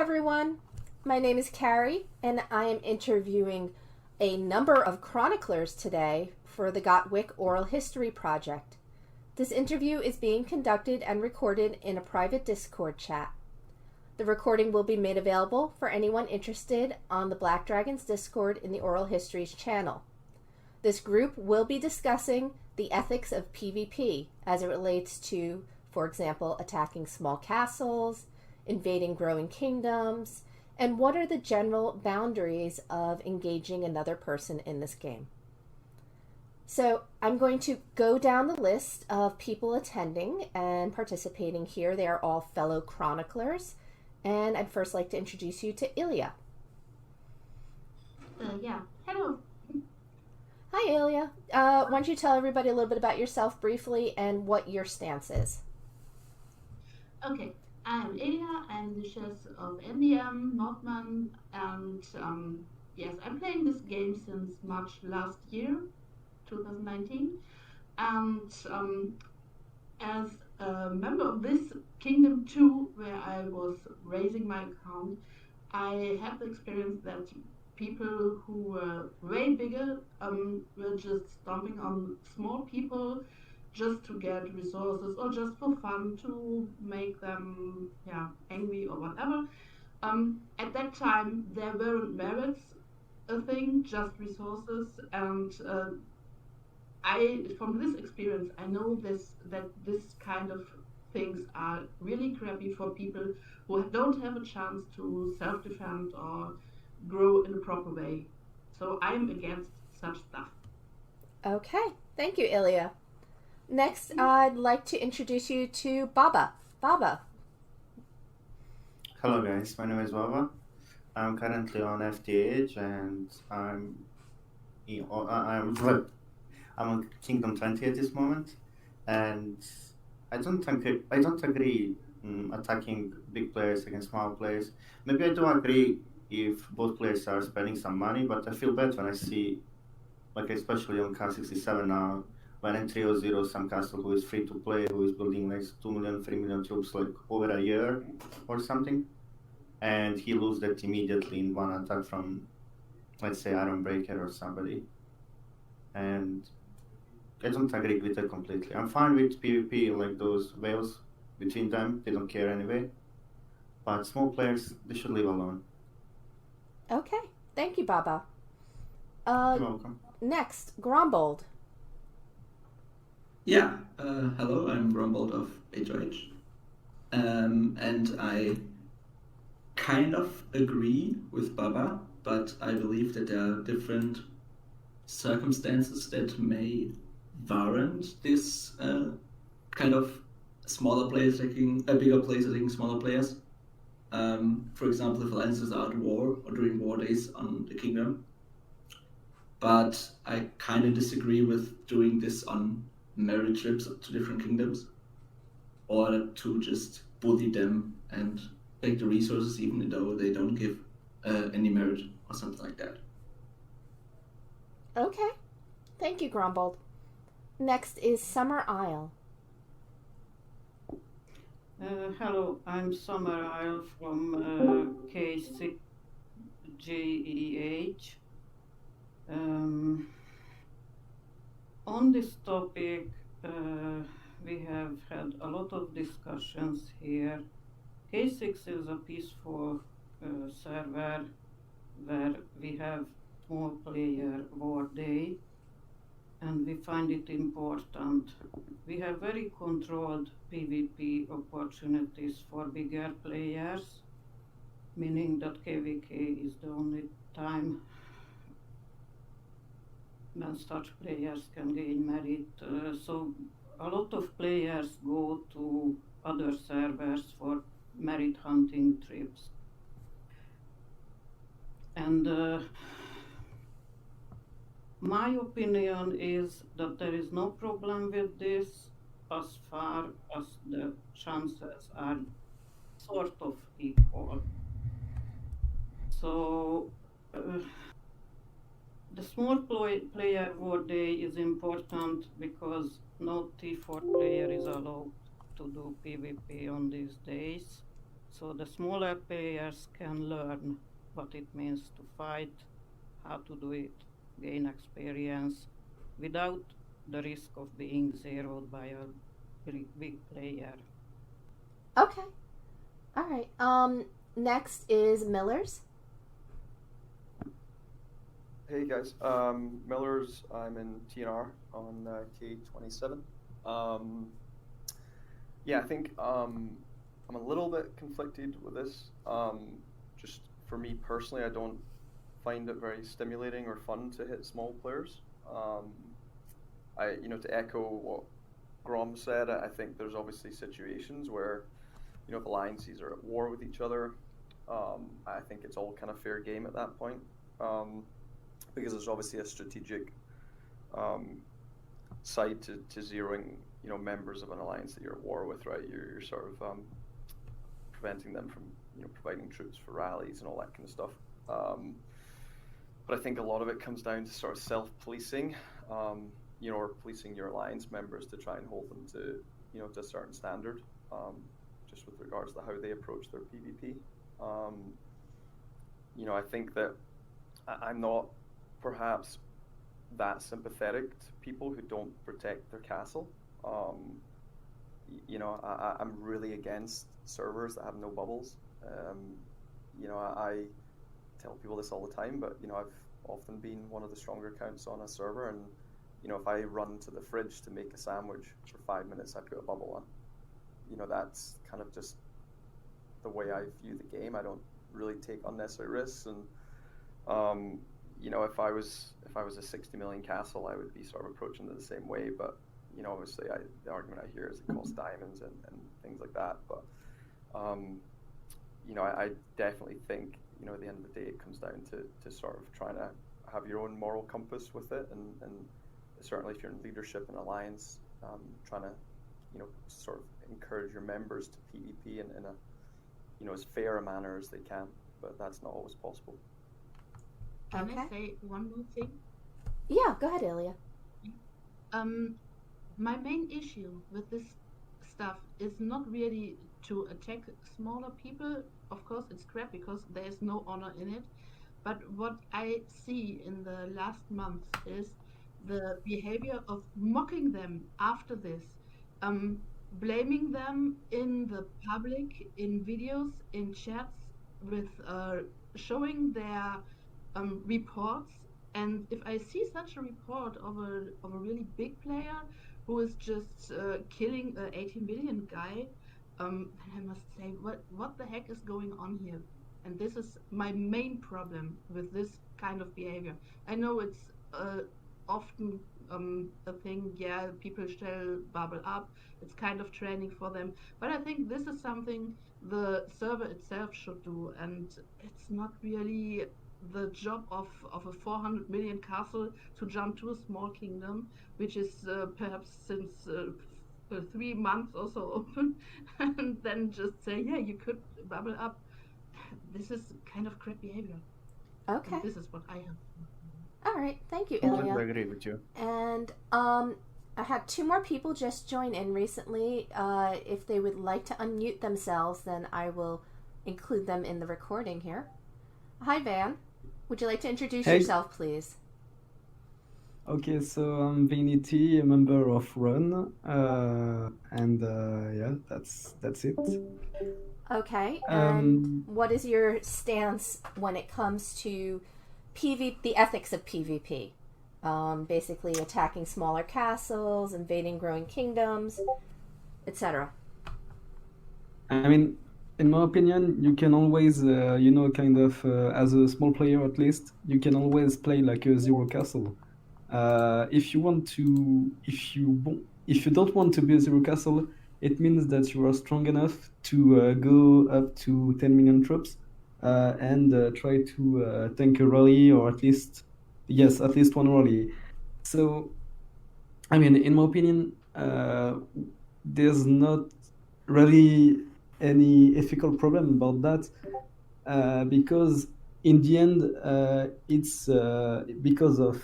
everyone. My name is Carrie, and I am interviewing a number of chroniclers today for the WiC Oral History Project. This interview is being conducted and recorded in a private Discord chat. The recording will be made available for anyone interested on the Black Dragons Discord in the Oral Histories channel. This group will be discussing the ethics of PvP as it relates to, for example, attacking small castles, invading growing kingdoms, and what are the general boundaries of engaging another person in this game. So I'm going to go down the list of people attending and participating here. They are all fellow chroniclers, and I'd first like to introduce you to Ilya. Hello. Hi, Ilya. Why don't you tell everybody a little bit about yourself briefly and what your stance is? Okay, I'm Ilya. I'm the chef of MDM, Nordman, and yes, I'm playing this game since March last year, 2019. And as a member of this Kingdom 2, where I was raising my account, I have the experience that people who were way bigger were just stomping on small people just to get resources or just for fun to make them angry or whatever. At that time, there weren't merits a thing, just resources, and from this experience, I know that this kind of things are really crappy for people who don't have a chance to self-defend or grow in a proper way. So I'm against such stuff. Okay, thank you, Ilya. Next, I'd like to introduce you to Baba. Baba. Hello guys, my name is Baba. I'm currently on FTH and I'm on Kingdom 20 at this moment, and I don't agree attacking big players against small players. Maybe I do agree if both players are spending some money, but I feel bad when I see, like especially on K67 now, when in 3.0 some castle who is free to play, who is building like 2 million, 3 million troops like over a year or something, and he loses that immediately in one attack from, let's say, Iron Breaker or somebody. And I don't agree with that completely. I'm fine with PvP, like those whales between them, they don't care anyway. But small players, they should leave alone. Okay, thank you, Baba. You're welcome. Next, Grombold. Hello, I'm Grombold of HOH. And I kind of agree with Baba, but I believe that there are different circumstances that may warrant this kind of smaller players taking bigger players taking smaller players. For example, if alliances are at war or during war days on the kingdom. But I kind of disagree with doing this on merit trips to different kingdoms, or to just bully them and take the resources even though they don't give any merit or something like that. Okay, thank you, Grombold. Next is Summer Isle. Hello, I'm Summer Isle from K6GEH. On this topic, we have had a lot of discussions here. K6 is a peaceful server where we have small player war day, and we find it important. We have very controlled PvP opportunities for bigger players, meaning that KVK is the only time when such players can gain merit. So a lot of players go to other servers for merit hunting trips. And my opinion is that there is no problem with this as far as the chances are sort of equal. So the small player war day is important because no T4 player is allowed to do PvP on these days. so the smaller players can learn what it means to fight, how to do it, gain experience without the risk of being zeroed by a big player. Okay. All right. Next is Miller's. Hey guys, Miller's. I'm in TNR on K27. Yeah, I think I'm a little bit conflicted with this. Just for me personally, I don't find it very stimulating or fun to hit small players. To echo what Grom said, I think there's obviously situations where, if alliances are at war with each other, I think it's all kind of fair game at that point. Because there's obviously a strategic side to zeroing, members of an alliance that you're at war with, right? You're sort of preventing them from, providing troops for rallies and all that kind of stuff. But I think a lot of it comes down to sort of self-policing, or policing your alliance members to try and hold them to, to a certain standard, just with regards to how they approach their PvP. I think that I'm not perhaps that sympathetic to people who don't protect their castle. I'm really against servers that have no bubbles. I tell people this all the time, but I've often been one of the stronger accounts on a server, and if I run to the fridge to make a sandwich for 5 minutes, I put a bubble on. That's kind of just the way I view the game. I don't really take unnecessary risks, and if I was a 60 million castle, I would be sort of approaching it the same way. But obviously, the argument I hear is it costs diamonds and things like that. But I definitely think at the end of the day, it comes down to sort of trying to have your own moral compass with it, and certainly if you're in leadership and alliance, trying to sort of encourage your members to PvP in a as fair a manner as they can. But that's not always possible. Can I Okay. say one more thing? Yeah, go ahead, Ilya. My main issue with this stuff is not really to attack smaller people. Of course, it's crap because there is no honor in it. But what I see in the last month is the behavior of mocking them after this, blaming them in the public, in videos, in chats, with showing their reports. And if I see such a report of a really big player who is just killing a 18 million guy, then I must say, what the heck is going on here? And this is my main problem with this kind of behavior. I know it's often a thing, yeah, people shall bubble up, it's kind of training for them, but I think this is something the server itself should do, and it's not really the job of a 400 million castle to jump to a small kingdom, which is perhaps since 3 months or so open, and then just say, yeah, you could bubble up. This is kind of crap behavior. Okay. And this is what I have. All right. Thank you, I Ilya. agree with you. And I had 2 more people just join in recently. If they would like to unmute themselves, then I will include them in the recording here. Hi, Van. Would you like to introduce Hey. yourself, please? Okay, so I'm Vinity, a member of Run, and yeah, that's it. Okay. And what is your stance when it comes to the ethics of PvP? Basically attacking smaller castles, invading growing kingdoms, etc. I mean, in my opinion, you can always, kind of, as a small player at least, you can always play like a zero castle. If you don't want to be a zero castle, it means that you are strong enough to go up to 10 million troops and try to tank a rally, or at least one rally. So, I mean, in my opinion, there's not really any ethical problem about that, because in the end, it's because of,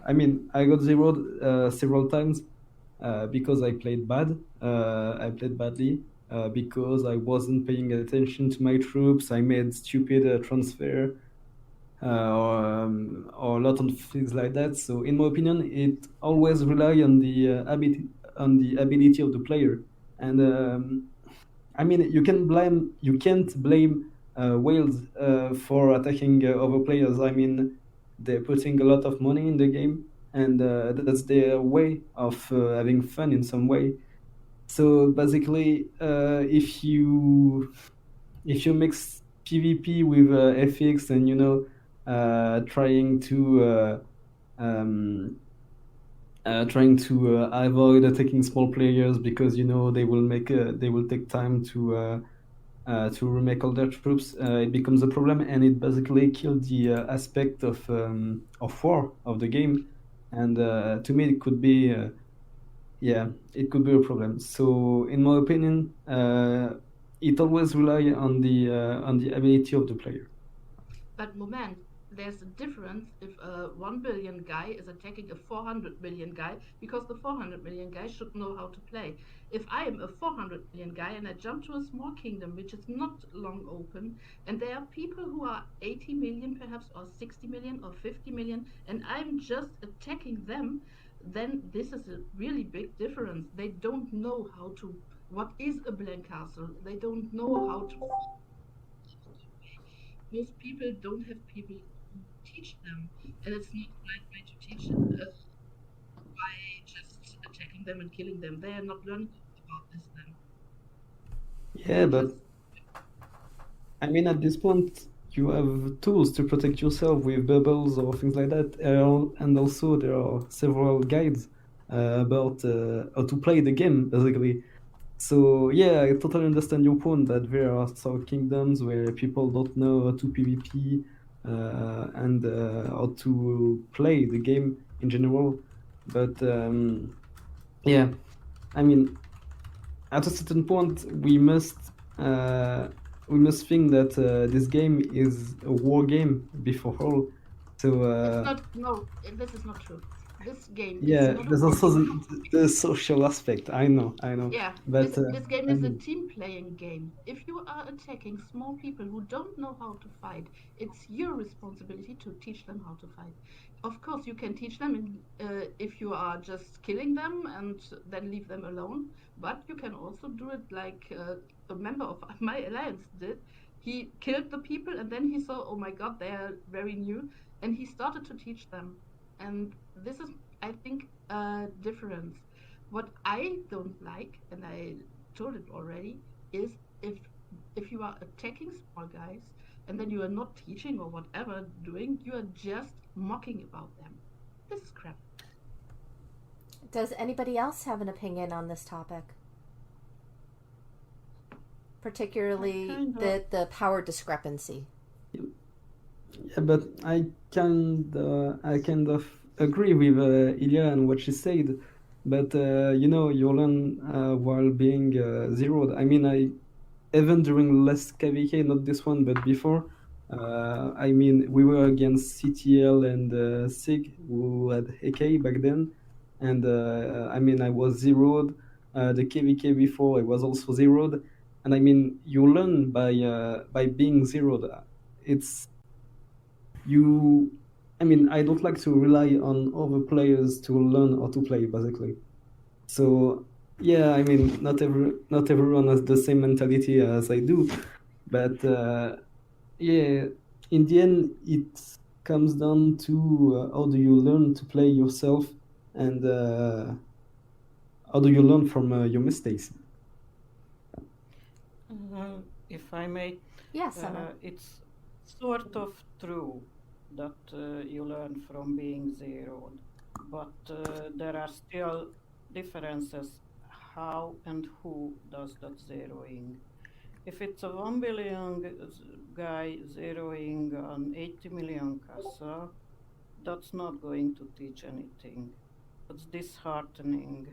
I got zeroed several times because I played bad. I played badly. because I wasn't paying attention to my troops. I made stupid transfer or a lot of things like that. So in my opinion, it always rely on the ability of the player. And I mean, you can't blame whales for attacking other players. I mean, they're putting a lot of money in the game, and that's their way of having fun in some way. So basically, if you mix PvP with FX and trying to avoid attacking small players because they will take time to remake all their troops, it becomes a problem, and it basically killed the aspect of war of the game. And to me, it could be it could be a problem. So in my opinion, it always rely on the ability of the player. But moment, there's a difference if a 1 billion guy is attacking a 400 million guy, because the 400 million guy should know how to play. If I am a 400 million guy and I jump to a small kingdom which is not long open, and there are people who are 80 million perhaps, or 60 million, or 50 million, and I'm just attacking them, then this is a really big difference. They don't know what is a blank castle. They don't know how to. Most people don't have people who teach them, and it's not the right way to teach it by just attacking them and killing them. They are not learning about this then. Yeah, but I mean, at this point, you have tools to protect yourself with bubbles or things like that, and also there are several guides about how to play the game, basically. So yeah, I totally understand your point that there are some kingdoms where people don't know how to PvP and how to play the game in general. But yeah, I mean, at a certain point, we must think that this game is a war game before all. So It's not. No, this is not true. This game yeah, is not there's a war also game. the social aspect. I know, Yeah, but this game I is a mean, team playing game. If you are attacking small people who don't know how to fight, it's your responsibility to teach them how to fight. Of course, you can teach them if you are just killing them and then leave them alone, but you can also do it like a member of my alliance did. He killed the people and then he saw, oh my god, they are very new, and he started to teach them. And this is, I think, a difference. What I don't like, and I told it already, is if you are attacking small guys and then you are not teaching or whatever doing, you are just mocking about them. This is crap. Does anybody else have an opinion on this topic? Particularly the power discrepancy. yeah, but I kind of agree with Ilya and what she said. But you learn while being zeroed. I mean, even during last KVK, not this one, but before, I mean, we were against CTL and SIG, who had AK back then, and I mean, I was zeroed. The KVK before, I was also zeroed, and I mean, you learn by being zeroed. It's you. I mean, I don't like to rely on other players to learn how to play, basically. So yeah, I mean, not everyone has the same mentality as I do, but yeah, in the end, it comes down to how do you learn to play yourself, and how do you learn from your mistakes. If I may, Yes, Emma. it's sort of true that you learn from being zeroed, but there are still differences how and who does that zeroing. If it's a 1 billion guy zeroing an 80 million castle, that's not going to teach anything. It's disheartening.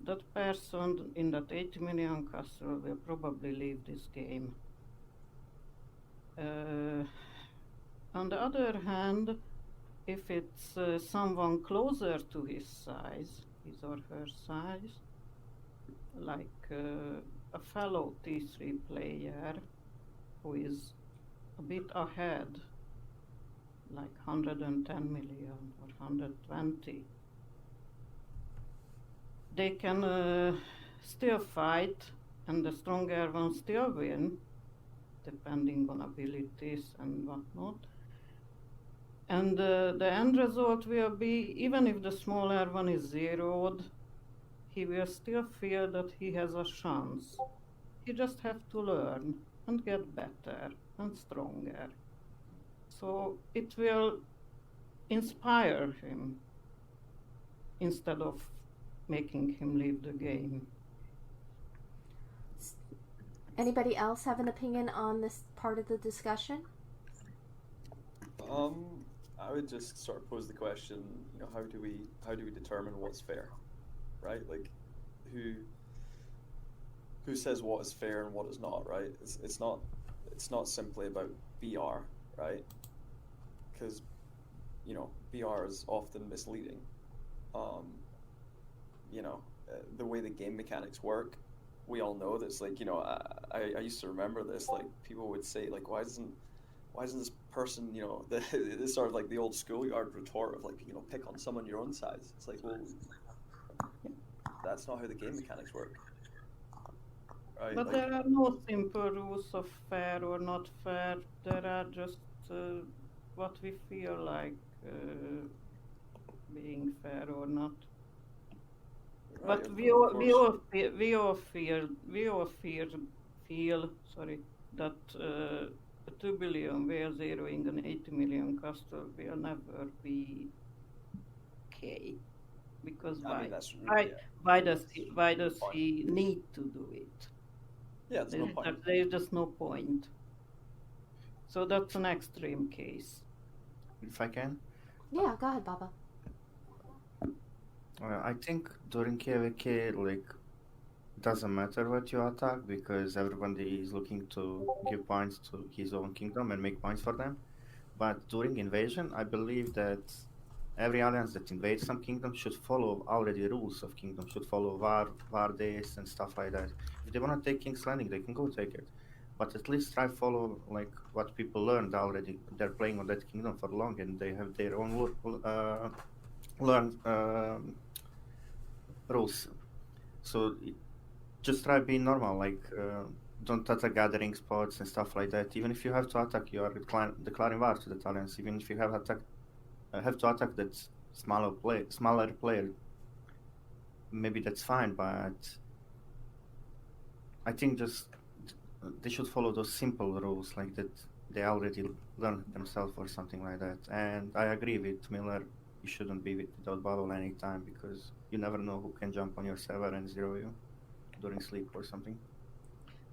That person in that 80 million castle will probably leave this game. On the other hand, if it's someone closer to his size, his or her size, like a fellow T3 player who is a bit ahead, like 110 million or 120, they can still fight, and the stronger ones still win, depending on abilities and whatnot. And the end result will be, even if the smaller one is zeroed, he will still feel that he has a chance. He just have to learn and get better and stronger. So it will inspire him instead of making him leave the game. Anybody else have an opinion on this part of the discussion? I would just sort of pose the question, you know, how do we determine what's fair, right? Like, who says what is fair and what is not, right? It's not simply about BR, right? Because, you know, BR is often misleading. You know, the way the game mechanics work, we all know this. Like, you know, I used to remember this. Like, people would say, like, why doesn't this person, you know, this sort of like the old schoolyard retort of, like, you know, pick on someone your own size. It's like, well, that's not how the game mechanics work, right? But Like, there are no simple rules of fair or not fair. There are just what we feel like being fair or not. right, But of we all feel that a 2 billion whale zeroing an 80 million castle will never be okay. Because I mean, that's why does he need to do it? Yeah, there's no point. There is just no point. So that's an extreme case. If I can. Yeah, go ahead, Baba. I think during KVK, like, doesn't matter what you attack because everybody is looking to give points to his own kingdom and make points for them. But during invasion, I believe that every alliance that invades some kingdom should follow already rules of kingdom, should follow war days and stuff like that. If they want to take King's Landing, they can go take it. But at least try follow like what people learned already. They're playing on that kingdom for long and they have their own learned rules. So just try being normal, like don't attack gathering spots and stuff like that. Even if you have to attack, you are declaring war to the alliance. Even if you have to attack that smaller player, maybe that's fine. But I think just they should follow those simple rules like that they already learned themselves or something like that. And I agree with Miller. You shouldn't be without bubble anytime because you never know who can jump on your server and zero you during sleep or something.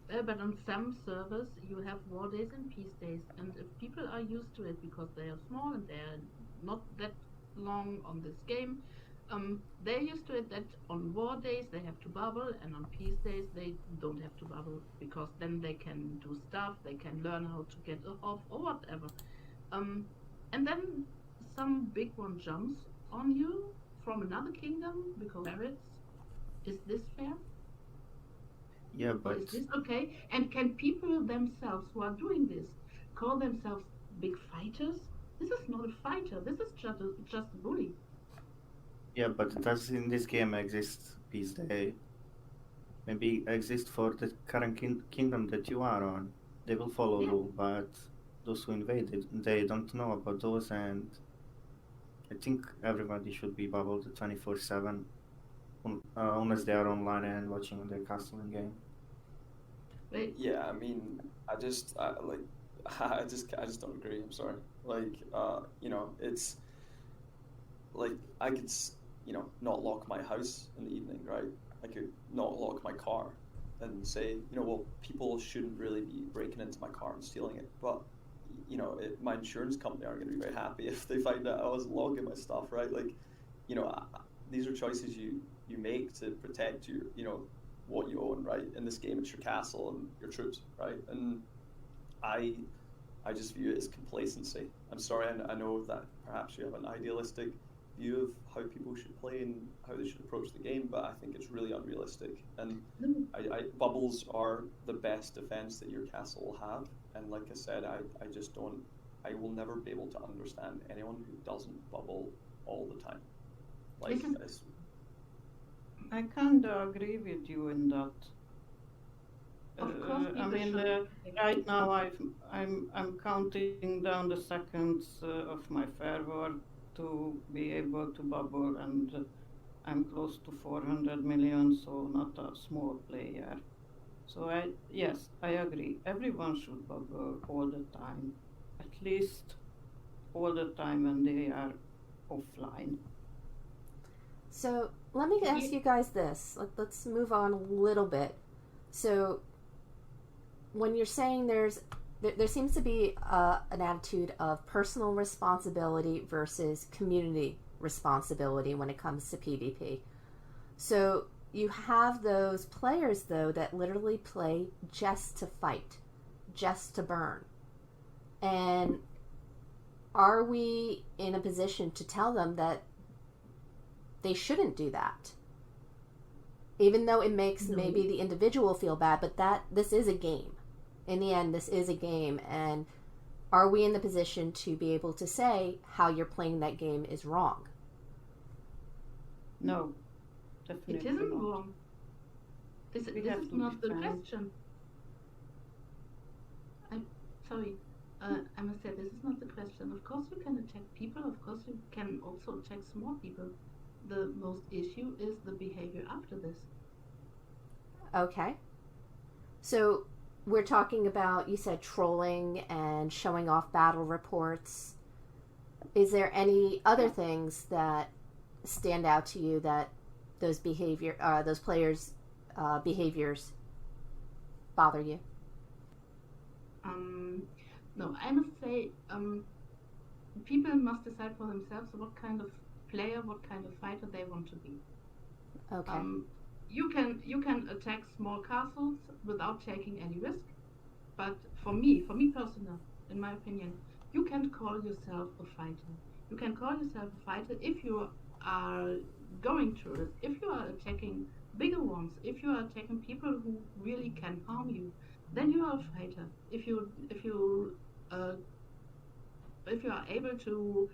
But on some servers, you have war days and peace days, and if people are used to it because they are small and they're not that long on this game, they're used to it that on war days they have to bubble, and on peace days they don't have to bubble because then they can do stuff, they can learn how to get off or whatever. And then some big one jumps on you from another kingdom because merits. Is this fair? Yeah, Or but is this okay? And can people themselves who are doing this call themselves big fighters? This is not a fighter. This is just a bully. yeah, but does in this game exist peace day? Maybe exist for the current kingdom that you are on. They will follow Yeah. rule, but those who invaded, they don't know about those, and I think everybody should be bubbled 24/7, unless they are online and watching their castle in game. Wait, Yeah, I mean, I just don't agree. I'm sorry. Like, you know, it's like I could, you know, not lock my house in the evening, right? I could not lock my car and say, you know, well, people shouldn't really be breaking into my car and stealing it. But, you know, my insurance company aren't going to be very happy if they find out I wasn't logging my stuff, right? Like, you know, these are choices you make to protect your, you know, what you own, right? In this game, it's your castle and your troops, right? And I just view it as complacency. I'm sorry, I know that perhaps you have an idealistic view of how people should play and how they should approach the game, but I think it's really unrealistic. And bubbles are the best defense that your castle will have. And like I said, I just don't. I will never be able to understand anyone who doesn't bubble all the time. Like, I kind of agree with you in that. Of course, I people mean, should. right now I'm counting down the seconds of my fervor to be able to bubble, and I'm close to 400 million, so not a small player. So yes, I agree. Everyone should bubble all the time, at least all the time when they are offline. So let me ask you guys this. Let's move on a little bit. So when you're saying there seems to be an attitude of personal responsibility versus community responsibility when it comes to PvP. So you have those players, though, that literally play just to fight, just to burn. And are we in a position to tell them that they shouldn't do that? Even though it makes maybe the individual feel bad, but this is a game. In the end, this is a game, and are we in the position to be able to say how you're playing that game is wrong? No, definitely It isn't not. wrong. This We is have to not the defend. question. I must say, this is not the question. Of course you can attack people, of course you can also attack small people. The most issue is the behavior after this. Okay. So we're talking about, you said, trolling and showing off battle reports. Is there any other things that stand out to you that those players' behaviors bother you? No, I must say, people must decide for themselves what kind of player, what kind of fighter they want to be. Okay. You can attack small castles without taking any risk, but for me personally, in my opinion, you can call yourself a fighter. You can call yourself a fighter if you are going through it, if you are attacking bigger ones, if you are attacking people who really can harm you, then you are a fighter. If you are able to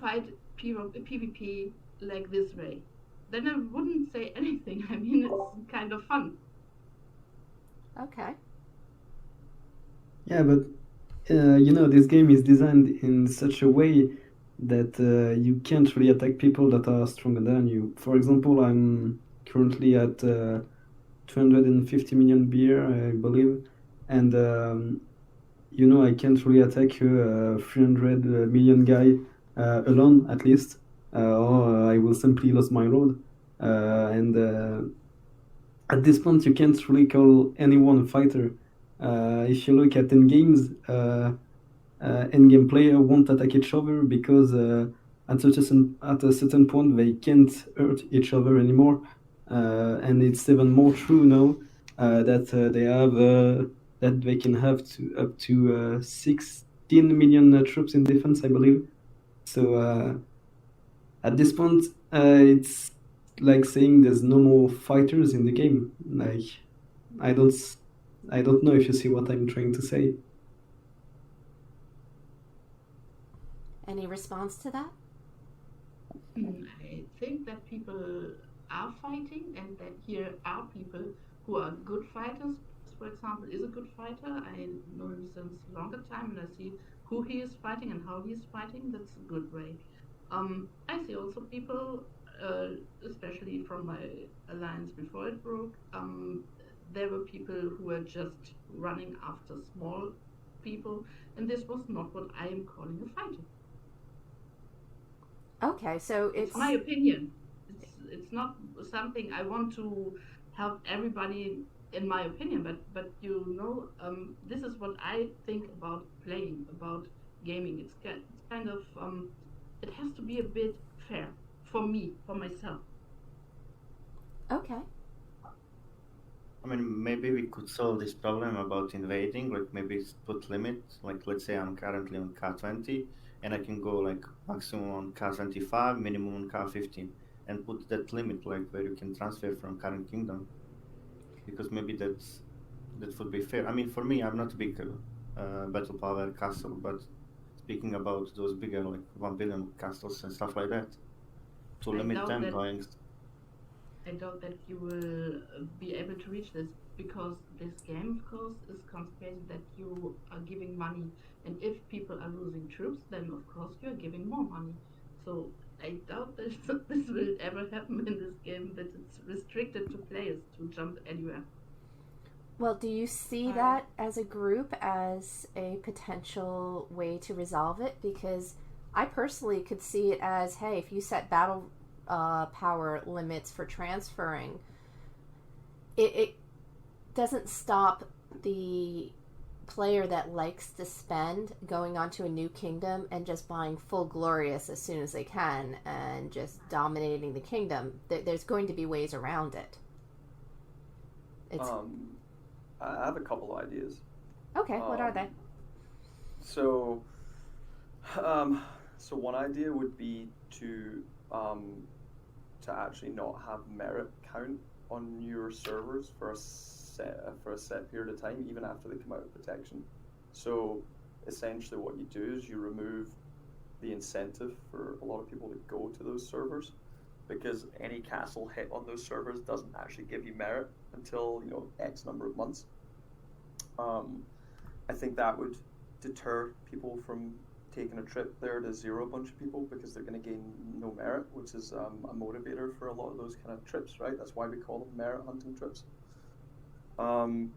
fight PvP like this way, then I wouldn't say anything. I mean, it's kind of fun. Okay. Yeah, but this game is designed in such a way that you can't really attack people that are stronger than you. For example, I'm currently at 250 million beer, I believe, and I can't really attack a 300 million guy alone, at least, or I will simply lose my road. And at this point, you can't really call anyone a fighter. If you look at endgames, endgame player won't attack each other because at a certain point they can't hurt each other anymore, and it's even more true now that they can have up to 16 million troops in defense, I believe. So at this point, it's like saying there's no more fighters in the game. Like, I don't know if you see what I'm trying to say. Any response to that? I think that people are fighting, and that here are people who are good fighters. For example, is a good fighter. I know him since longer time, and I see who he is fighting and how he is fighting. That's a good way. I see also people, especially from my alliance before it broke. There were people who were just running after small people, and this was not what I am calling a fighter. Okay, so It's my opinion. It's not something I want to help everybody in my opinion, but this is what I think about playing, about gaming. It's kind of it has to be a bit fair for me, for myself. Okay. I mean, maybe we could solve this problem about invading, like maybe put limits. Like, let's say I'm currently on K20, and I can go like maximum on K25, minimum on K15, and put that limit like where you can transfer from current kingdom, because maybe that would be fair. I mean, for me, I'm not a big battle power castle, but speaking about those bigger like 1 billion castles and stuff like that, to I limit doubt them that going. I doubt that you will be able to reach this because this game, of course, is concentrated that you are giving money, and if people are losing troops, then of course you are giving more money. So I doubt that this will ever happen in this game, that it's restricted to players to jump anywhere. Well, do you see that as a group as a potential way to resolve it? Because I personally could see it as, hey, if you set battle power limits for transferring, it doesn't stop the player that likes to spend going onto a new kingdom and just buying full glorious as soon as they can and just dominating the kingdom. There's going to be ways around it. It's I have a couple of ideas. okay. What are they? So one idea would be to actually not have merit count on your servers for a set period of time, even after they come out of protection. So essentially, what you do is you remove the incentive for a lot of people to go to those servers, because any castle hit on those servers doesn't actually give you merit until X number of months. I think that would deter people from taking a trip there to zero a bunch of people, because they're going to gain no merit, which is a motivator for a lot of those kind of trips, right? That's why we call them merit hunting trips. And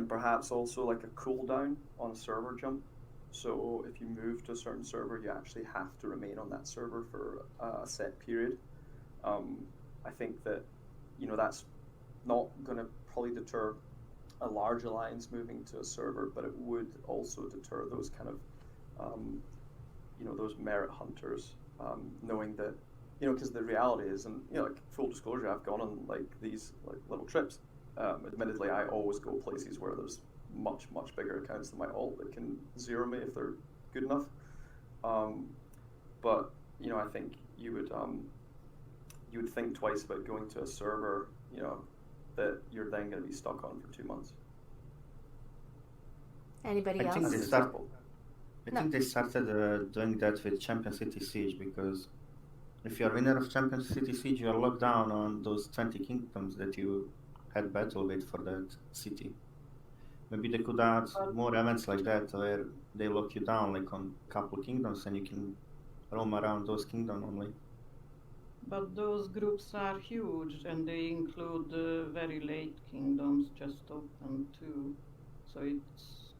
perhaps also like a cooldown on a server jump. So if you move to a certain server, you actually have to remain on that server for a set period. I think that that's not going to probably deter a large alliance moving to a server, but it would also deter those kind of those merit hunters, knowing that because the reality is, and like full disclosure, I've gone on like these like little trips. Admittedly, I always go places where there's much bigger accounts than my alt that can zero me if they're good enough. But I think you would think twice about going to a server that you're then going to be stuck on for 2 months. Anybody I else? think As they an start. example. I No. think they started doing that with Champion City Siege, because if you're winner of Champion City Siege, you are locked down on those 20 kingdoms that you had battle with for that city. Maybe they could add more events like that where they lock you down like on a couple kingdoms and you can roam around those kingdoms only. But those groups are huge, and they include very late kingdoms just open too. So it's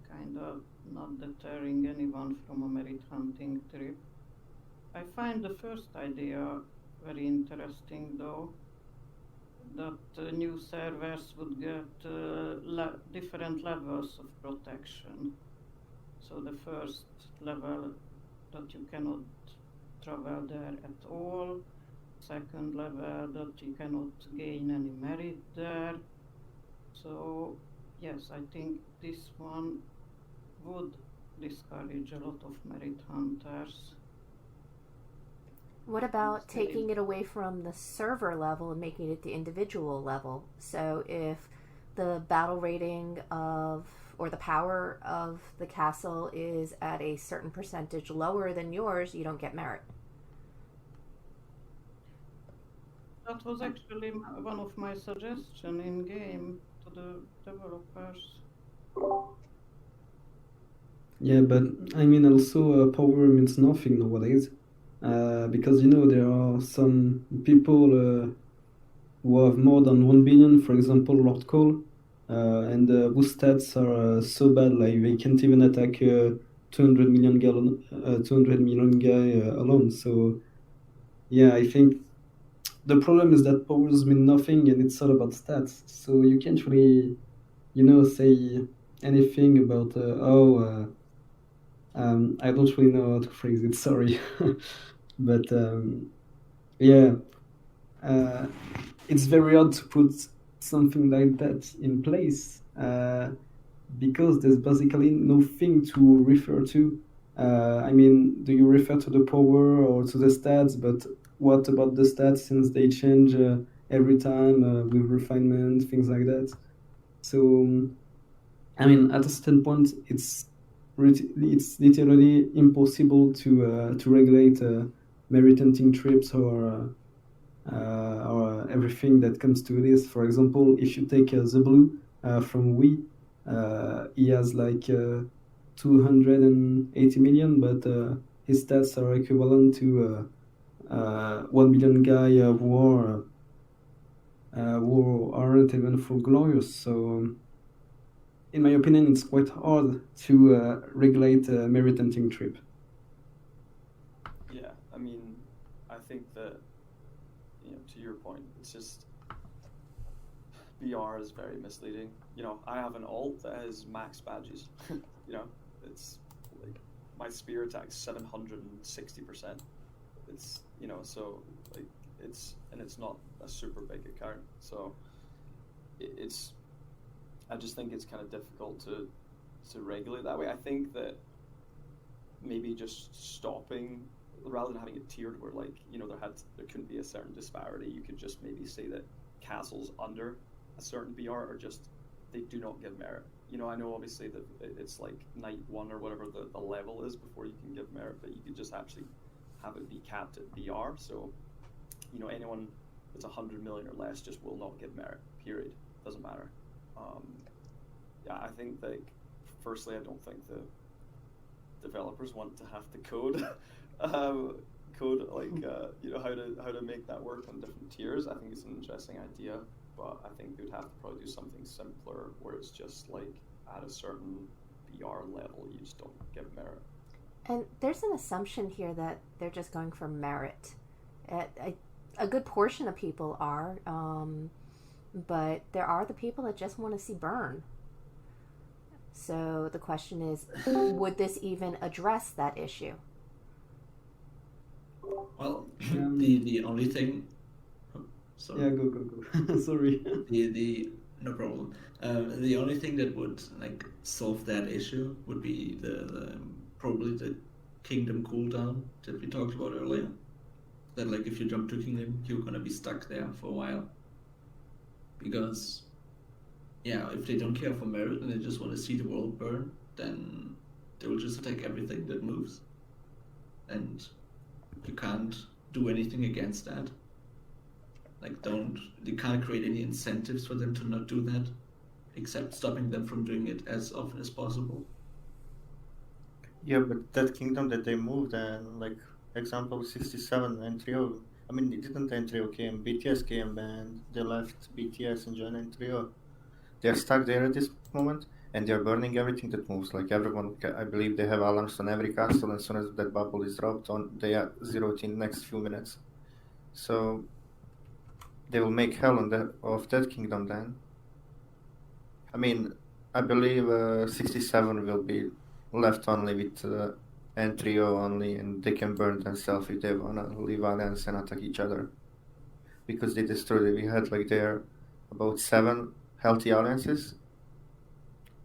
kind of not deterring anyone from a merit hunting trip. I find the first idea very interesting, though, that new servers would get different levels of protection. So the first level that you cannot travel there at all, second level that you cannot gain any merit there. So yes, I think this one would discourage a lot of merit hunters. What about taking it away from the server level and making it the individual level? So if the battle rating of, or the power of the castle is at a certain percentage lower than yours, you don't get merit. That was actually one of my suggestions in game to the developers. Yeah, but I mean also power means nothing nowadays, because there are some people who have more than 1 billion, for example Lord Cole, and whose stats are so bad, like they can't even attack 200 million guy alone. So yeah, I think the problem is that powers mean nothing and it's all about stats. So you can't really, say anything about I don't really know how to phrase it. Sorry, but yeah, it's very hard to put something like that in place because there's basically nothing to refer to I mean, do you refer to the power or to the stats? But what about the stats since they change every time with refinement, things like that? So, I mean, at a certain point, it's literally impossible to regulate merit hunting trips or everything that comes to this. For example, if you take the blue from WiC, he has like 280 million, but his stats are equivalent to 1 million guy who aren't even full glorious. So, in my opinion, it's quite hard to regulate a merit hunting trip. Yeah, I mean, I think that, to your point, it's just BR is very misleading. I have an alt that has max badges. It's like my spear attack's 760%. It's so like it's not a super big account. So it's I just think it's kind of difficult to regulate that way. I think that maybe just stopping rather than having it tiered where there couldn't be a certain disparity, you could just maybe say that castles under a certain BR are just they do not give merit. I know obviously that it's like Knight 1 or whatever the level is before you can give merit, but you could just actually have it be capped at BR. So, anyone that's 100 million or less just will not give merit, period. Doesn't matter. I think firstly, I don't think the developers want to have to code how to make that work on different tiers. I think it's an interesting idea, but I think they'd have to probably do something simpler where it's just like at a certain BR level you just don't give merit. And there's an assumption here that they're just going for merit. A good portion of people are, but there are the people that just want to see burn. So the question is, would this even address that issue? Well, the only thing. Sorry. Yeah, go. Sorry. The no problem. The only thing that would solve that issue would be the probably the kingdom cooldown that we talked about earlier. That if you jump to kingdom, you're gonna be stuck there for a while. Because if they don't care for merit and they just want to see the world burn, then they will just attack everything that moves, and you can't do anything against that. They can't create any incentives for them to not do that, except stopping them from doing it as often as possible. Yeah, but that kingdom that they moved, and example 67 N3O. I mean, it didn't N3O came, BTS came, and they left BTS and joined N3O. They're stuck there at this moment, and they're burning everything that moves. Everyone, I believe they have alarms on every castle, and as soon as that bubble is dropped on, they are zeroed in next few minutes. So they will make hell of that kingdom then. I mean, I believe 67 will be left only with N3O only, and they can burn themselves if they wanna leave alliance and attack each other. Because they destroyed it. We had there about 7 healthy alliances,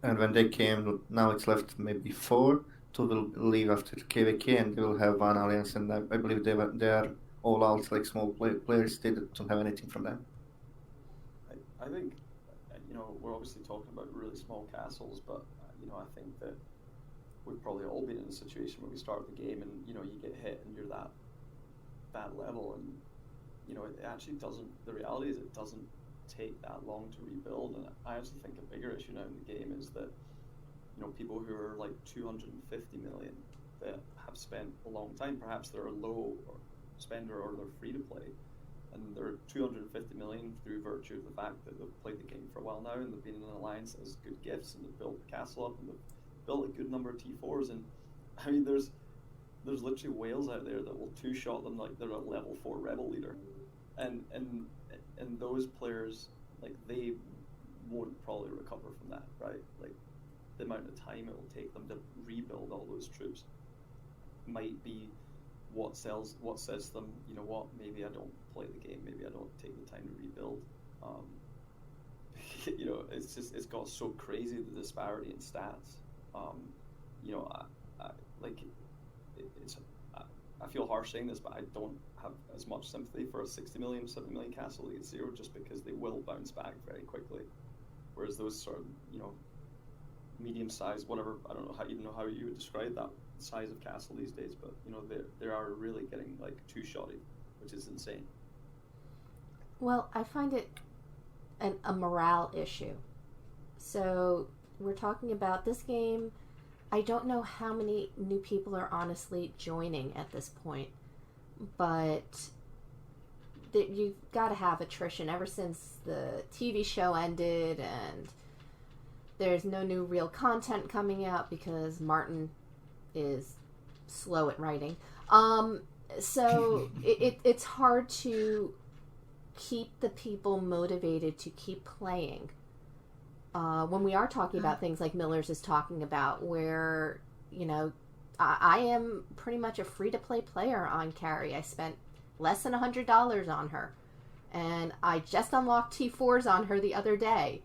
and when they came, now it's left maybe 4. 2 will leave after KVK, and they will have 1 alliance, and I believe they are all out small players. They don't have anything from them. I think we're obviously talking about really small castles, but I think that we've probably all been in a situation where we start the game and you get hit and you're that level, and it actually doesn't. The reality is it doesn't take that long to rebuild, and I actually think a bigger issue now in the game is that people who are 250 million that have spent a long time, perhaps they're a low spender or they're free to play, and they're 250 million through virtue of the fact that they've played the game for a while now and they've been in an alliance that has good gifts and they've built the castle up and they've built a good number of T4s, and I mean there's literally whales out there that will 2-shot them like they're a level 4 rebel leader, and those players they won't probably recover from that, right? The amount of time it will take them to rebuild all those troops might be what says to them, maybe I don't play the game, maybe I don't take the time to rebuild. It's got so crazy, the disparity in stats. feel harsh saying this, but I don't have as much sympathy for a 60 million, 70 million castle Elite Zero, just because they will bounce back very quickly. Whereas those sort of, medium-sized, whatever, I don't know how you would describe that size of castle these days, but they are really getting like two-shotted, which is insane. Well, I find it a morale issue. So we're talking about this game. I don't know how many new people are honestly joining at this point, but you've got to have attrition ever since the TV show ended, and there's no new real content coming out because Martin is slow at writing. So it's hard to keep the people motivated to keep playing. When we are talking about things like Miller's is talking about, where, I am pretty much a free-to-play player on Carrie. I spent less than $100 on her, and I just unlocked T4s on her the other day,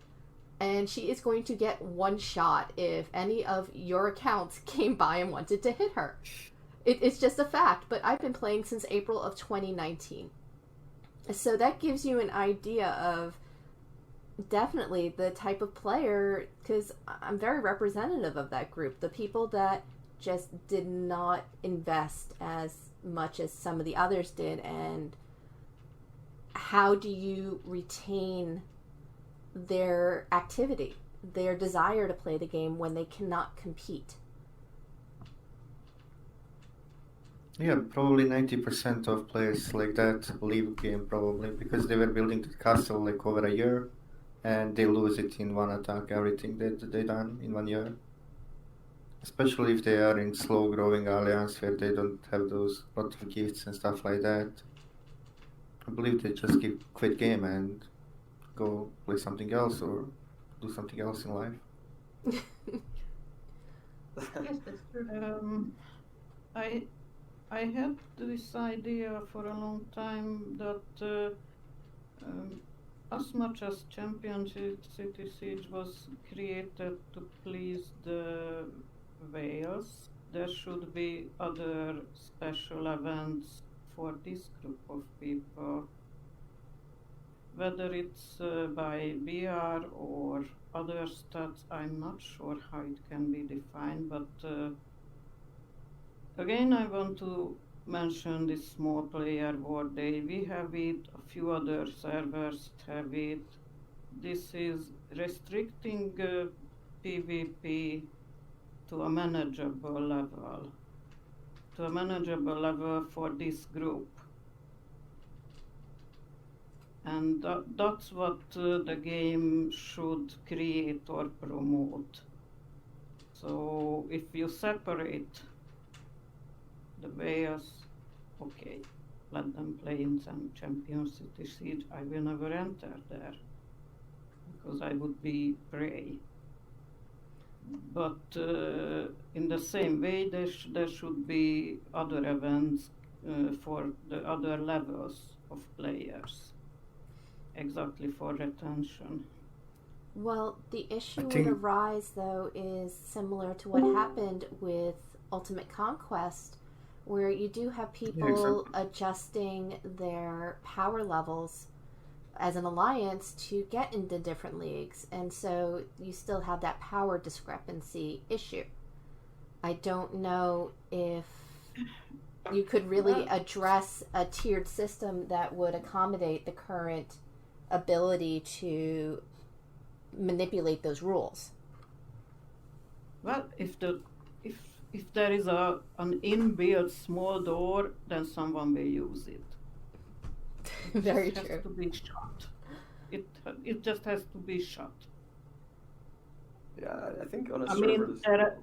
and she is going to get one shot if any of your accounts came by and wanted to hit her. It's just a fact, but I've been playing since April of 2019. So that gives you an idea of definitely the type of player, because I'm very representative of that group. The people that just did not invest as much as some of the others did, and how do you retain their activity, their desire to play the game when they cannot compete? Yeah, probably 90% of players like that leave game probably because they were building the castle like over a year, and they lose it in one attack, everything that they done in 1 year. Especially if they are in slow growing alliance where they don't have those lot of gifts and stuff like that. I believe they just quit game and go play something else or do something else in life. Yes, that's true. I had this idea for a long time that as much as Champion City Siege was created to please the whales, there should be other special events for this group of people. Whether it's by BR or other stats, I'm not sure how it can be defined, but again, I want to mention this small player war day. We have it, a few other servers have it. This is restricting PvP to a manageable level. For this group. And that's what the game should create or promote. So if you separate the whales, okay, let them play in some Champion City Siege. I will never enter there because I would be prey. But in the same way, there should be other events for the other levels of players, exactly for retention. Well, the issue would arise, though, is similar to what happened with Ultimate Conquest, where you do have people adjusting their power levels as an alliance to get into different leagues, and so you still have that power discrepancy issue. I don't know if you could really address a tiered system that would accommodate the current ability to manipulate those rules. Well, if there is an inbuilt small door, then someone will use it. Very true. Has to be shut. It just has to be shut. Yeah, I think on a server.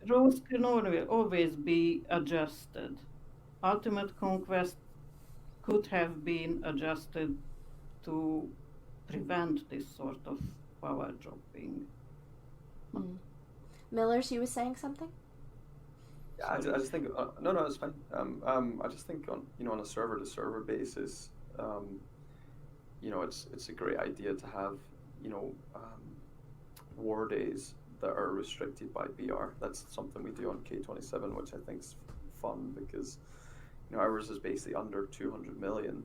Rules can always be adjusted. Ultimate Conquest could have been adjusted to prevent this sort of power dropping. Millers, you were saying something? Yeah, I just think no, it's fine. I just think on a server to server basis, it's a great idea to have war days that are restricted by BR. That's something we do on K27, which I think is fun because, you know, ours is basically under 200 million,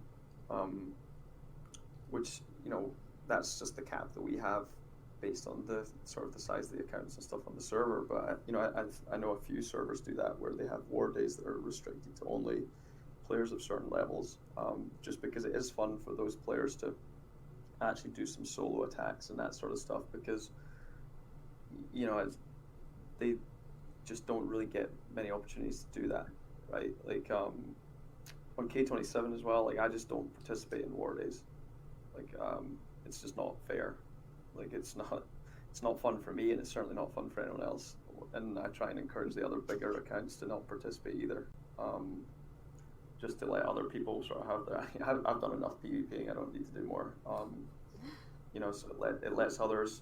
which, you know, that's just the cap that we have based on the sort of the size of the accounts and stuff on the server. But, you know, I know a few servers do that where they have war days that are restricted to only players of certain levels, just because it is fun for those players to actually do some solo attacks and that sort of stuff, because, you know, they just don't really get many opportunities to do that, right? Like on K27 as well, like I just don't participate in war days. Like it's just not fair. Like it's not fun for me, and it's certainly not fun for anyone else. And I try and encourage the other bigger accounts to not participate either, just to let other people sort of have their. I've done enough PvPing. I don't need to do more. You know, so it lets others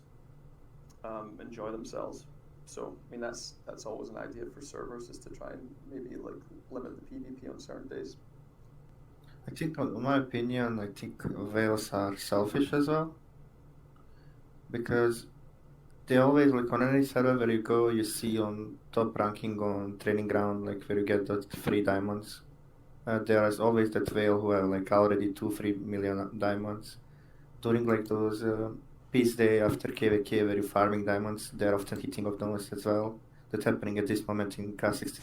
enjoy themselves. So I mean that's always an idea for servers, is to try and maybe like limit the PvP on certain days. I think, in my opinion, I think whales are selfish as well, because they always, like, on any server where you go, you see on top ranking on training ground, like where you get those free diamonds. There is always that whale who have like already 2-3 million diamonds. During like those peace day after KVK where you're farming diamonds, they're often hitting of those as well. That's happening at this moment in K16.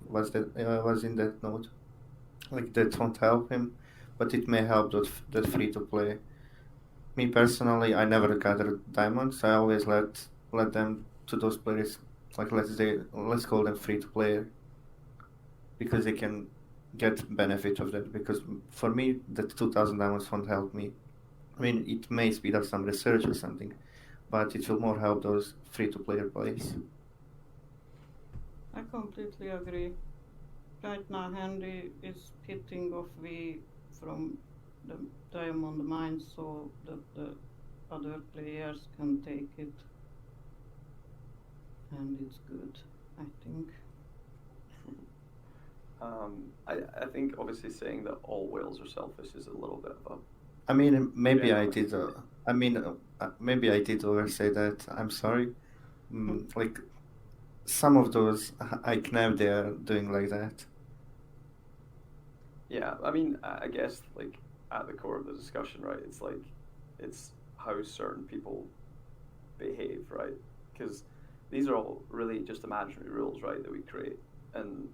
Was in that node. Like that won't help him, but it may help that free to play. Me personally, I never gathered diamonds. I always let them to those players, like let's call them free to play, because they can get benefit of that. Because for me, that 2,000 diamonds won't help me. I mean, it may speed up some research or something, but it will more help those free to player players. I completely agree. Right now, Handy is pitting off V from the diamond mine so that the other players can take it. And it's good, I think. I think obviously saying that all whales are selfish is a little bit of a. I mean, maybe Yeah, I did. Maybe I did oversay that. I'm sorry. Like some of those ICNAV, they are doing like that. Yeah, I mean, I guess like at the core of the discussion, right? It's how certain people behave, right? Because these are all really just imaginary rules, right, that we create, and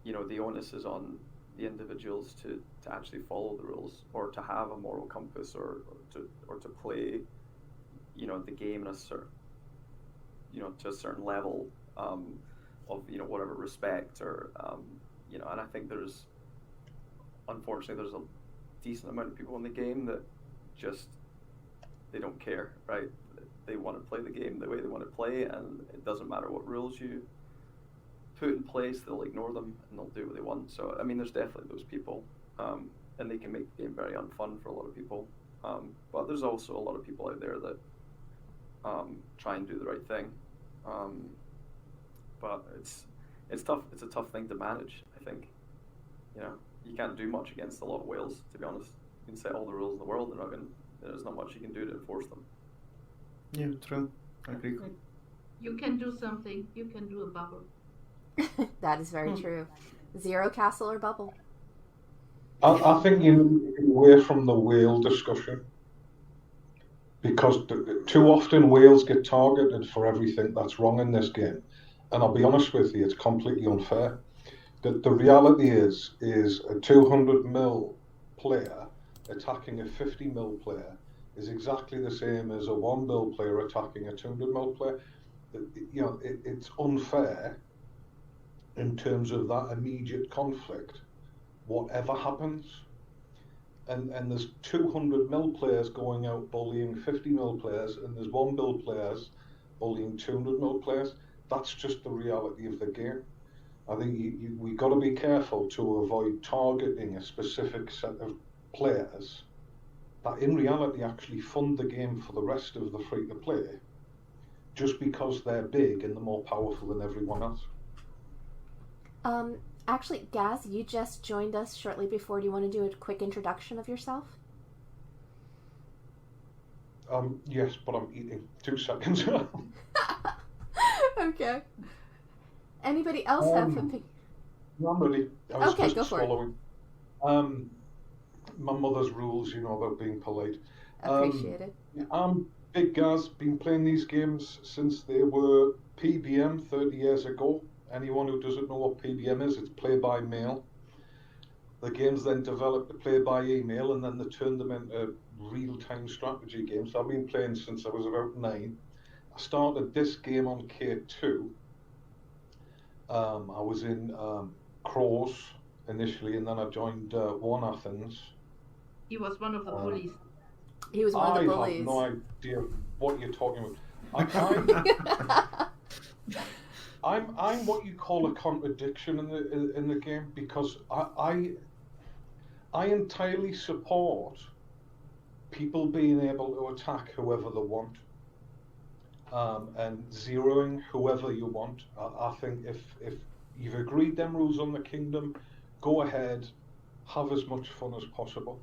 you know the onus is on the individuals to actually follow the rules, or to have a moral compass, or to play, you know, the game in a certain, you know, to a certain level of, you know, whatever respect, or you know, and I think unfortunately there's a decent amount of people in the game that just, they don't care, right? They want to play the game the way they want to play, and it doesn't matter what rules you put in place, they'll ignore them and they'll do what they want. So I mean, there's definitely those people, and they can make the game very unfun for a lot of people, but there's also a lot of people out there that try and do the right thing, but it's tough. It's a tough thing to manage, I think. You know, you can't do much against a lot of whales, to be honest. You can set all the rules in the world, there's not much you can do to enforce them. Yeah, true. I agree. You can do something. You can do a bubble. That is very true. Zero castle or bubble. I think you need to get away from the whale discussion, because too often whales get targeted for everything that's wrong in this game. And I'll be honest with you, it's completely unfair. The reality is a 200 mil player attacking a 50 mil player is exactly the same as a 1 mil player attacking a 200 mil player. You know, it's unfair in terms of that immediate conflict, whatever happens. And there's 200 mil players going out bullying 50 mil players, and there's 1 mil players bullying 200 mil players. That's just the reality of the game. I think we got to be careful to avoid targeting a specific set of players that in reality actually fund the game for the rest of the free to play, just because they're big and they're more powerful than everyone else. Actually, Gaz, you just joined us shortly before. Do you want to do a quick introduction of yourself? Yes, but I'm eating. 2 seconds. Okay. Anybody else have a pick? No, I'm ready. I was Okay, just go for it. swallowing. My mother's rules, about being polite. Appreciate it. I'm Big Gaz, been playing these games since they were PBM 30 years ago. Anyone who doesn't know what PBM is, it's play by mail. The games then developed to play by email, and then they turned them into real-time strategy games. I've been playing since I was about 9. I started this game on K2. I was in Crows initially, and then I joined One Athens. He was one of the bullies. He was one of the I bullies. have no idea what you're talking about. I'm what you call a contradiction in the game, because I entirely support people being able to attack whoever they want, and zeroing whoever you want. I think if you've agreed them rules on the kingdom, go ahead, have as much fun as possible.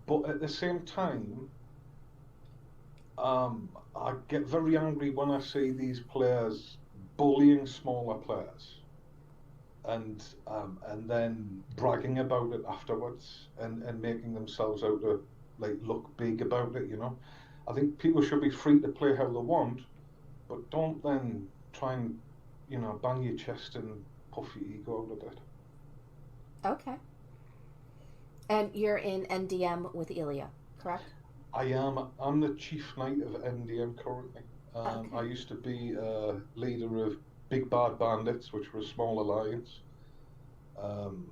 But at the same time, I get very angry when I see these players bullying smaller players, and then bragging about it afterwards, and making themselves out to look big about it. I think people should be free to play how they want, but don't then try and bang your chest and puff your ego out a bit. Okay. And you're in NDM with Ilya, correct? I am. I'm the chief knight of NDM currently. Okay. I used to be leader of Big Bad Bandits, which were a small alliance. I'm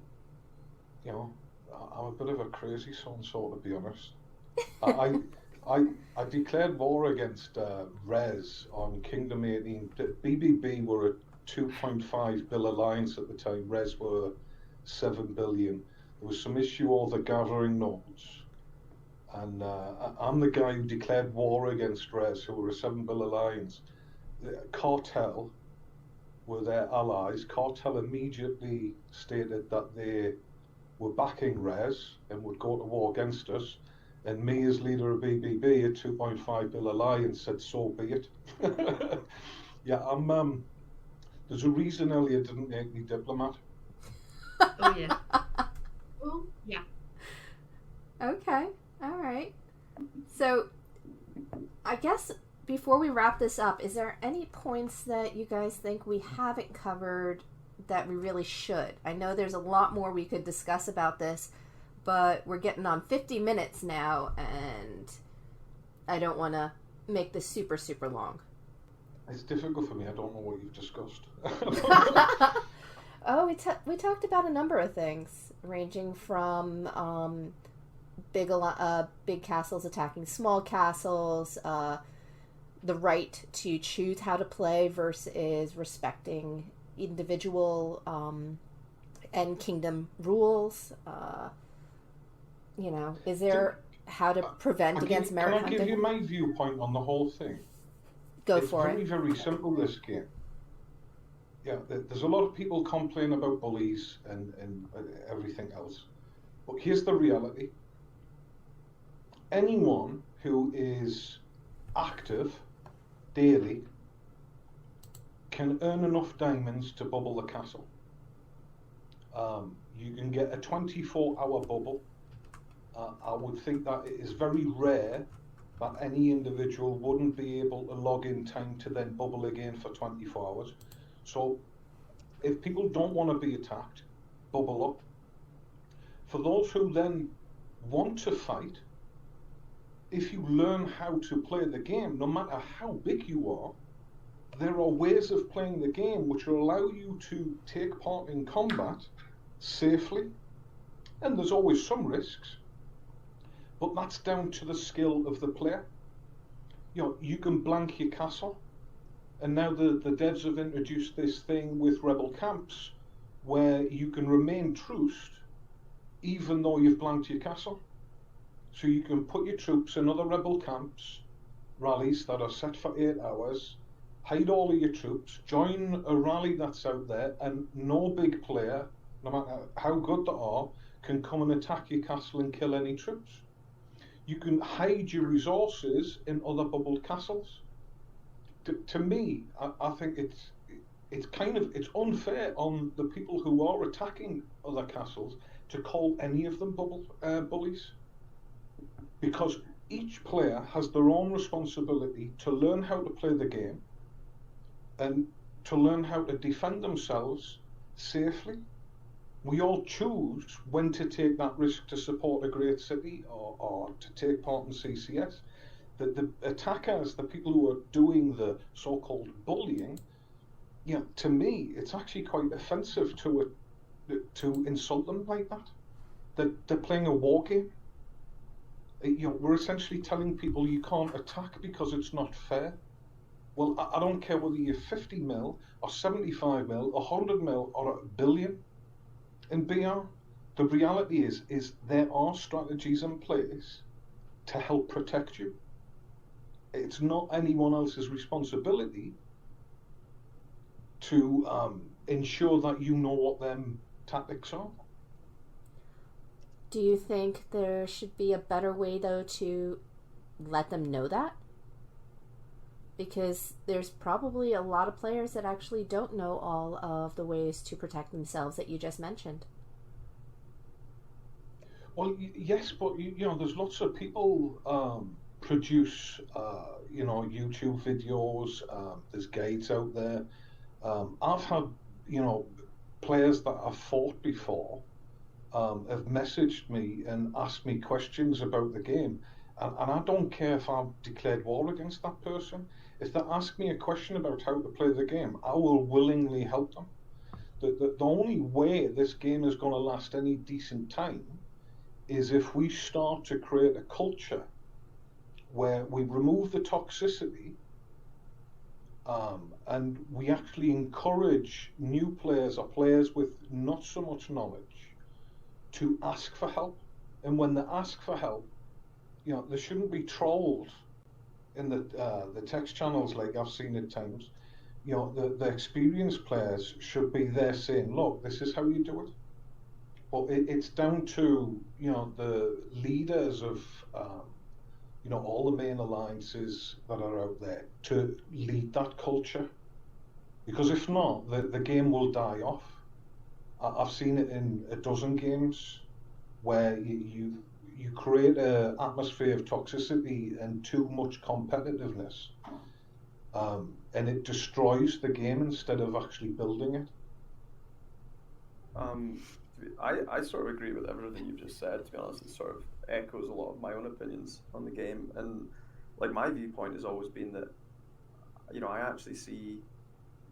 a bit of a crazy son, to be honest. I declared war against Res on Kingdom 18. BBB were a 2.5 bill alliance at the time. Res were 7 billion. There was some issue over gathering nodes, and I'm the guy who declared war against Res, who were a 7 bill alliance. Cartel were their allies. Cartel immediately stated that they were backing Res and would go to war against us. And me, as leader of BBB, a 2.5 bill alliance, said, "So be it." Yeah, I'm. There's a reason Elliot didn't make me diplomat. Oh yeah. Oh yeah. Okay. All right. So, I guess before we wrap this up, is there any points that you guys think we haven't covered that we really should? I know there's a lot more we could discuss about this, but we're getting on 50 minutes now, and I don't want to make this super, super long. It's difficult for me. I don't know what you've discussed. Oh, we talked about a number of things, ranging from big castles attacking small castles, the right to choose how to play versus respecting individual and kingdom rules. Is there how to prevent against merit hunting? Can I give you my viewpoint on the whole thing? Go it's for very, it. very simple, this game. Yeah, there's a lot of people complain about bullies and everything else. But here's the reality. Anyone who is active daily can earn enough diamonds to bubble the castle. You can get a 24-hour bubble. I would think that it is very rare that any individual wouldn't be able to log in time to then bubble again for 24 hours. So if people don't want to be attacked, bubble up. For those who then want to fight, if you learn how to play the game, no matter how big you are, there are ways of playing the game which will allow you to take part in combat safely. And there's always some risks, but that's down to the skill of the player. You can blank your castle, and now the devs have introduced this thing with rebel camps where you can remain truced even though you've blanked your castle. So you can put your troops in other rebel camps, rallies that are set for 8 hours, hide all of your troops, join a rally that's out there, and no big player, no matter how good they are, can come and attack your castle and kill any troops. You can hide your resources in other bubbled castles. To me, I think it's unfair on the people who are attacking other castles to call any of them bullies, because each player has their own responsibility to learn how to play the game and to learn how to defend themselves safely. We all choose when to take that risk to support a great city or to take part in CCS. The attackers, the people who are doing the so-called bullying, to me, it's actually quite offensive to insult them like that. They're playing a war game. We're essentially telling people you can't attack because it's not fair. Well, I don't care whether you're 50 mil or 75 mil, 100 mil or a billion in BR. The reality is there are strategies in place to help protect you. It's not anyone else's responsibility to ensure that you know what them tactics are. Do you think there should be a better way, though, to let them know that? Because there's probably a lot of players that actually don't know all of the ways to protect themselves that you just mentioned. Well, yes, but there's lots of people produce YouTube videos. There's guides out there. I've had players that I've fought before have messaged me and asked me questions about the game, and I don't care if I've declared war against that person. If they ask me a question about how to play the game, I will willingly help them. The only way this game is going to last any decent time is if we start to create a culture where we remove the toxicity and we actually encourage new players or players with not so much knowledge to ask for help. And when they ask for help, they shouldn't be trolled in the text channels like I've seen at times. The experienced players should be there saying, look, this is how you do it. But it's down to the leaders of all the main alliances that are out there to lead that culture, because if not, the game will die off. I've seen it in a dozen games where you create an atmosphere of toxicity and too much competitiveness, and it destroys the game instead of actually building it. I sort of agree with everything you've just said, to be honest. It sort of echoes a lot of my own opinions on the game. And like my viewpoint has always been that, I actually see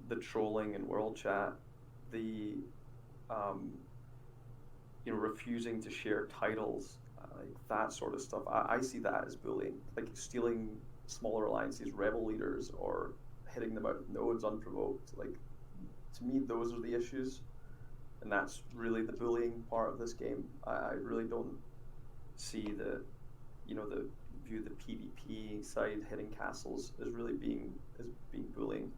the trolling in world chat, the, refusing to share titles, like that sort of stuff. I see that as bullying, like stealing smaller alliances, rebel leaders, or hitting them out of nodes unprovoked. Like, to me, those are the issues. And that's really the bullying part of this game. I really don't see the PvP side, hitting castles, as really being bullying.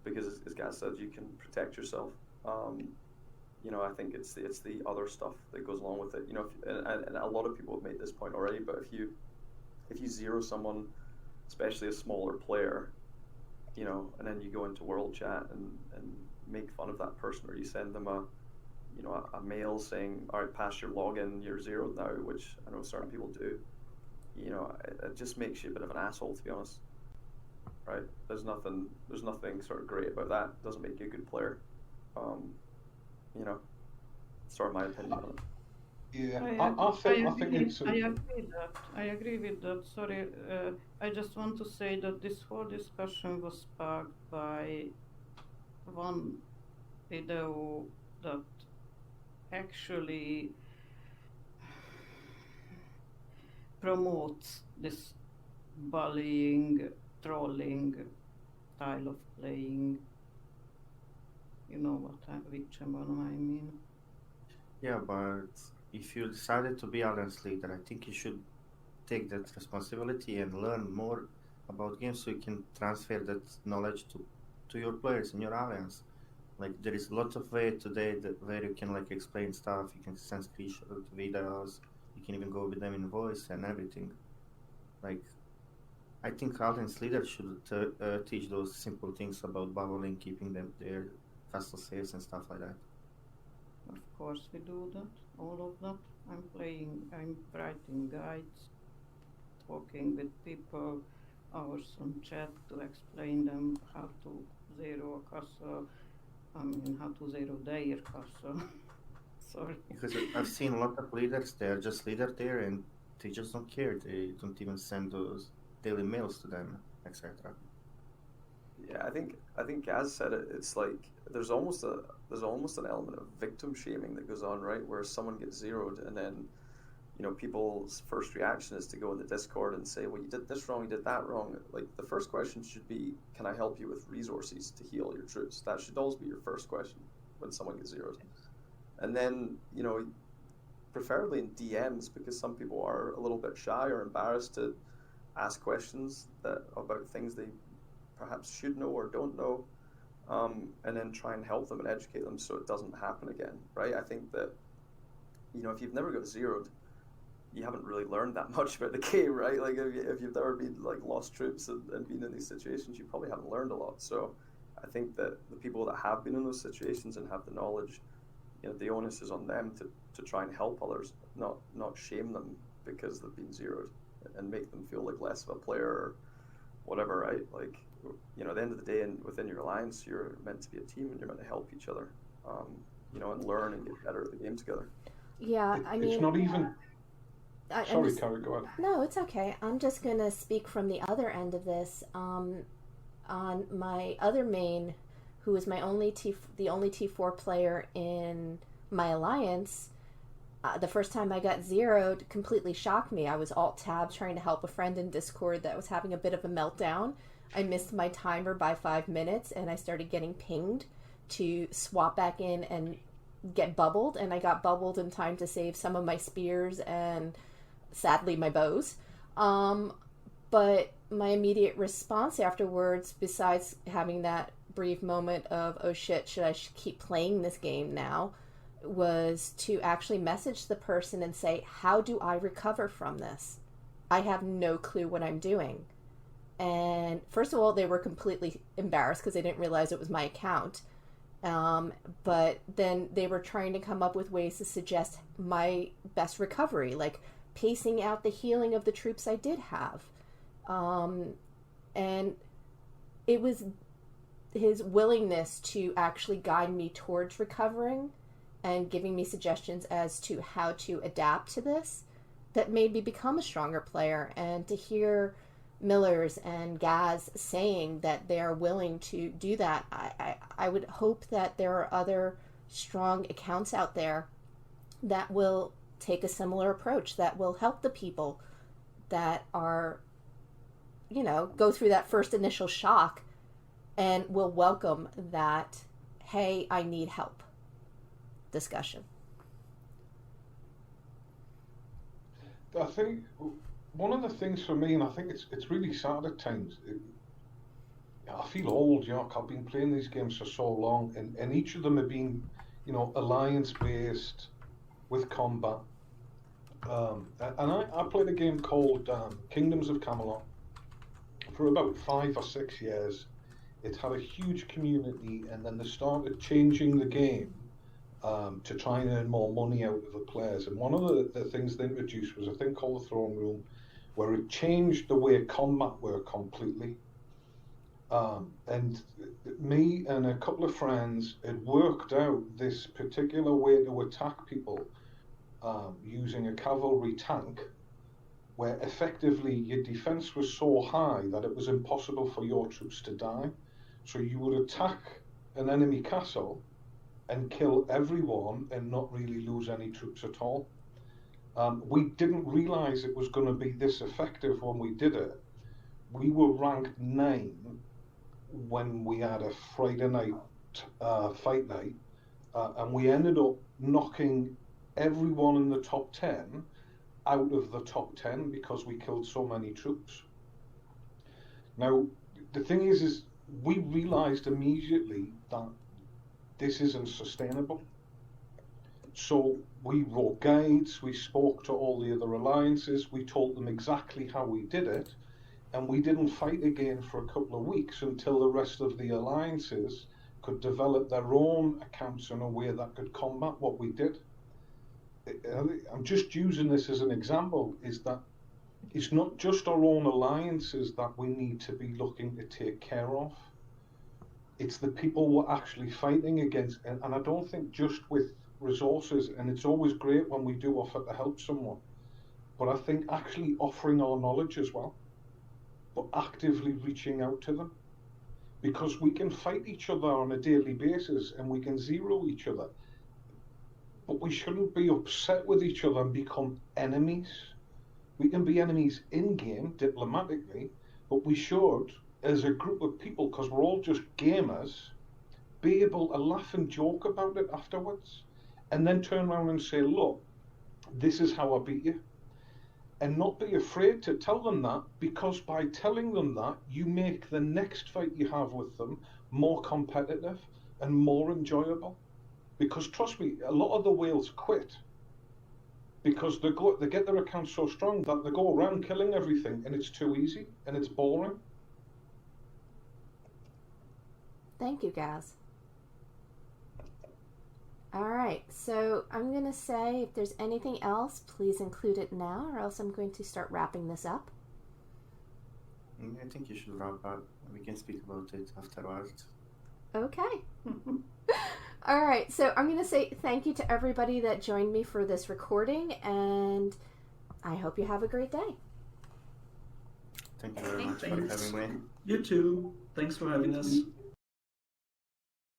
Because as Gaz said, you can protect yourself. I think it's the other stuff that goes along with it. And a lot of people have made this point already. But if you zero someone, especially a smaller player, and then you go into world chat and make fun of that person, or you send them a mail saying, all right, pass your login, you're zeroed now, which I know certain people do. It just makes you a bit of an asshole, to be honest. Right? There's nothing sort of great about that. It doesn't make you a good player. Sort of my opinion on it. Yeah, I think it's. I agree with that. Sorry, I just want to say that this whole discussion was sparked by one video that actually promotes this bullying, trolling style of playing. You know whichever one I mean. Yeah, but if you decided to be alliance leader, I think you should take that responsibility and learn more about games so you can transfer that knowledge to your players in your alliance. Like, there is lots of way today where you can explain stuff. You can send screenshot videos. You can even go with them in voice and everything. Like, I think Alliance leaders should teach those simple things about bubbling, keeping them their castle saves and stuff like that. Of course we do that, all of that. I'm writing guides, talking with people, hours on chat to explain them how to zero a castle, how to zero their castle. Sorry. Because I've seen a lot of leaders, they're just leader there and they just don't care. They don't even send those daily mails to them, etc. Yeah, I think Gaz said it. It's like there's almost an element of victim shaming that goes on, right? Where someone gets zeroed, and then people's first reaction is to go in the Discord and say, "Well, you did this wrong, you did that wrong." Like the first question should be, "Can I help you with resources to heal your troops?" That should always be your first question when someone gets zeroed. And then preferably in DMs, because some people are a little bit shy or embarrassed to ask questions about things they perhaps should know or don't know, and then try and help them and educate them so it doesn't happen again, right? I think that, if you've never got zeroed, you haven't really learned that much about the game, right? Like if you've never been like lost troops and been in these situations, you probably haven't learned a lot. So I think that the people that have been in those situations and have the knowledge, the onus is on them to try and help others, not shame them because they've been zeroed and make them feel like less of a player or whatever, right? Like, at the end of the day, and within your alliance, you're meant to be a team and you're meant to help each other, and learn and get better at the game together. Yeah, it's not even. Sorry, Carrie, go ahead. No, it's okay. I'm just going to speak from the other end of this. On my other main, who is the only T4 player in my alliance, the first time I got zeroed completely shocked me. I was alt-tab trying to help a friend in Discord that was having a bit of a meltdown. I missed my timer by 5 minutes, and I started getting pinged to swap back in and get bubbled, and I got bubbled in time to save some of my spears and sadly my bows. But my immediate response afterwards, besides having that brief moment of, oh shit, should I keep playing this game now, was to actually message the person and say, how do I recover from this? I have no clue what I'm doing. And first of all, they were completely embarrassed because they didn't realize it was my account. But then they were trying to come up with ways to suggest my best recovery, like pacing out the healing of the troops I did have. And it was his willingness to actually guide me towards recovering and giving me suggestions as to how to adapt to this that made me become a stronger player. And to hear Millers and Gaz saying that they are willing to do that, I would hope that there are other strong accounts out there that will take a similar approach, that will help the people that are, go through that first initial shock and will welcome that, hey, I need help discussion. I think one of the things for me, and I think it's really sad at times, I feel old, I've been playing these games for so long, and each of them have been, alliance-based with combat. And I played a game called Kingdoms of Camelot for about 5 or 6 years. It had a huge community, and then they started changing the game to try and earn more money out of the players. And one of the things they introduced was a thing called the Throne Room, where it changed the way combat worked completely. And me and a couple of friends had worked out this particular way to attack people using a cavalry tank, where effectively your defense was so high that it was impossible for your troops to die. So you would attack an enemy castle and kill everyone and not really lose any troops at all. We didn't realize it was going to be this effective when we did it. We were ranked 9 when we had a Friday night fight night, and we ended up knocking everyone in the top 10 out of the top 10 because we killed so many troops. Now, the thing is we realized immediately that this isn't sustainable. So we wrote guides, we spoke to all the other alliances, we told them exactly how we did it, and we didn't fight again for a couple of weeks until the rest of the alliances could develop their own accounts in a way that could combat what we did. I'm just using this as an example, is that it's not just our own alliances that we need to be looking to take care of. It's the people we're actually fighting against, and I don't think just with resources, and it's always great when we do offer to help someone, but I think actually offering our knowledge as well, but actively reaching out to them, because we can fight each other on a daily basis and we can zero each other, but we shouldn't be upset with each other and become enemies. We can be enemies in-game, diplomatically, but we should, as a group of people, because we're all just gamers, be able to laugh and joke about it afterwards, and then turn around and say, look, this is how I beat you. And not be afraid to tell them that, because by telling them that, you make the next fight you have with them more competitive and more enjoyable. Because trust me, a lot of the whales quit because they get their accounts so strong that they go around killing everything, and it's too easy and it's boring. Thank you, Gaz. All right, so I'm going to say if there's anything else, please include it now, or else I'm going to start wrapping this up. I think you should wrap up. We can speak about it afterwards. Okay. All right, so I'm going to say thank you to everybody that joined me for this recording, and I hope you have a great day. Thank you very much for having me. You too. Thanks for having us.